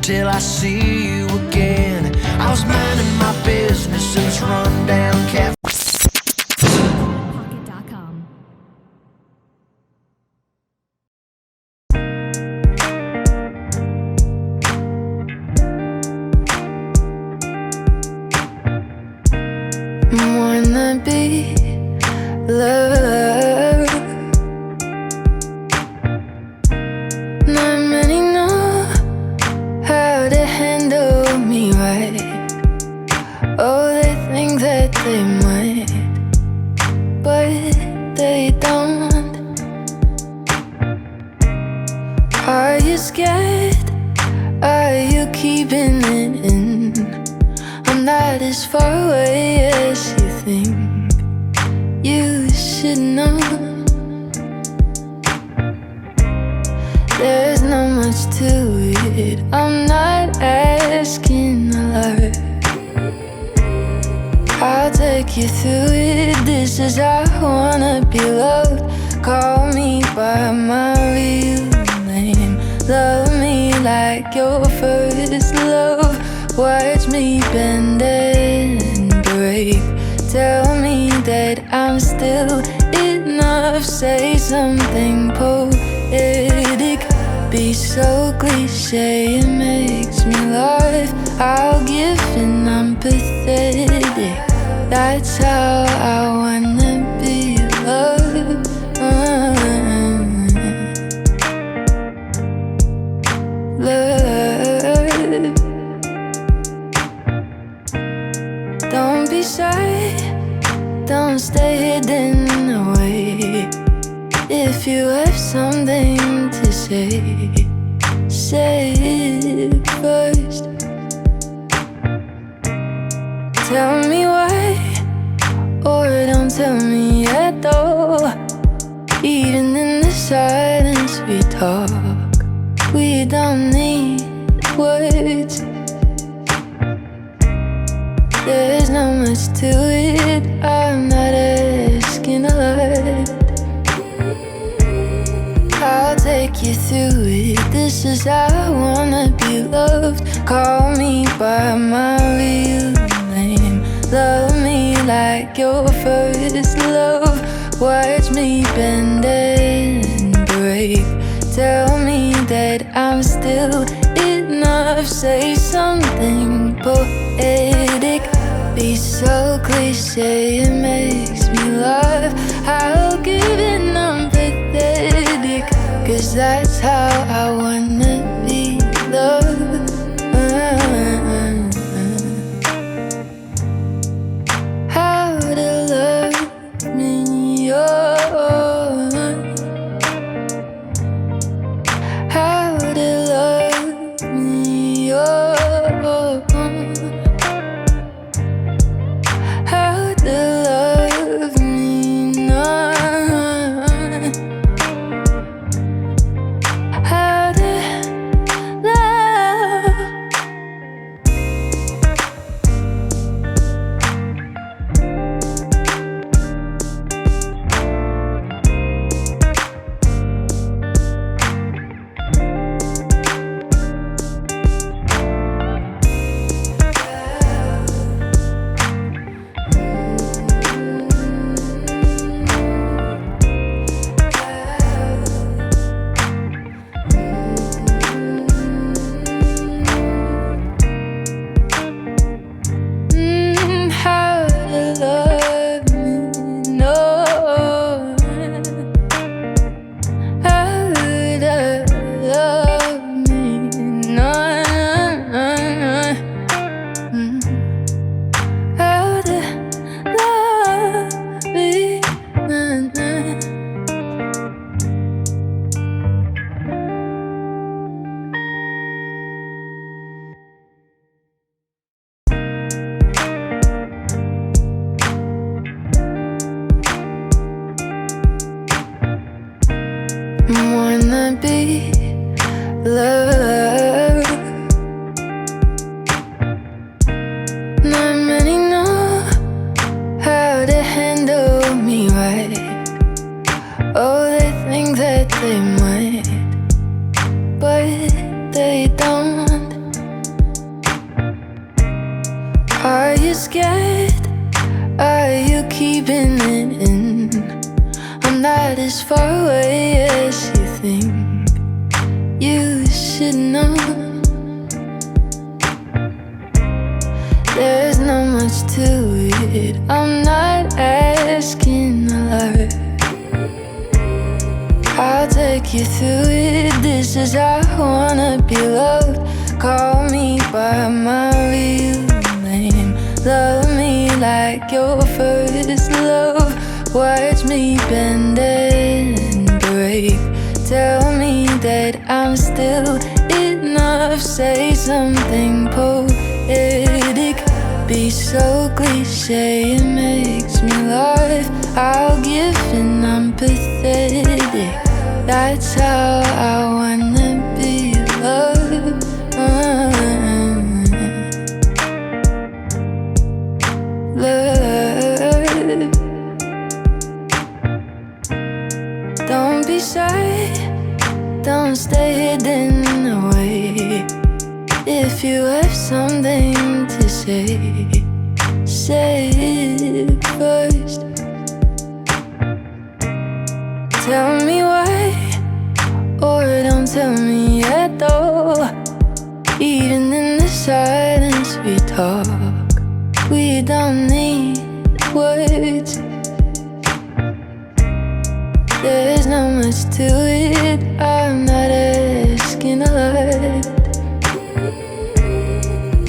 till I see you again. I was minding my business in this rundown cafe. Pocket.com. Wanna be loved. Not many know how to handle me right. Oh, they think that they might, but they don't. Are you scared? Are you keeping it in? I'm not as far away as you think. You should know there's not much to it. I'm not asking a lot. I'll take you through it. This is how I wanna be loved. Call me by my real name. Love me like your first love. Watch me bend and break. Tell me that I'm still enough. Say something poetic. Be so cliche, it makes me laugh. I'll give and I'm pathetic. That's how I wanna be loved. Love. Don't be shy, don't stay hidden away. If you have something to say, say it first. Tell me why, or don't tell me at all. Even in the silence we talk. We don't need words. There's not much to it. I'm not asking a lot. I'll take you through it. This is how I wanna be loved. Call me by my real name. Love me like your first love. Watch me bend and break. Tell me that I'm still enough. Say something poetic. Be so cliche, it makes me laugh. I'll give it, I'm pathetic. Cause that's how I wanna be loved. How to love me, oh. How to love me, oh. How to love me, no. How to love. How to love me, no. How to love me, no. How to love me, no. Wanna be loved. Not many know how to handle me right. Oh, they think that they might, but they don't. Are you scared? Are you keeping it in? I'm not as far away as you think. You should know there's not much to it. I'm not asking a lot. I'll take you through it. This is how I wanna be loved. Call me by my real name. Love me like your first love. Watch me bend and break. Tell me that I'm still enough. Say something poetic. Be so cliche, it makes me laugh. I'll give and I'm pathetic. That's how I wanna be loved. Love. Don't be shy, don't stay hidden away. If you have something to say, say it first. Tell me why, or don't tell me at all. Even in the silence we talk. We don't need words. There's not much to it. I'm not asking a lot.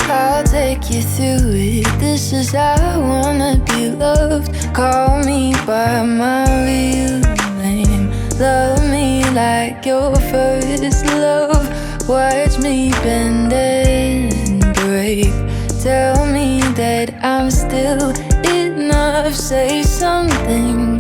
I'll take you through it. This is how I wanna be loved. Call me by my real name. Love me like your first love. Watch me bend and break. Tell me that I'm still enough. Say something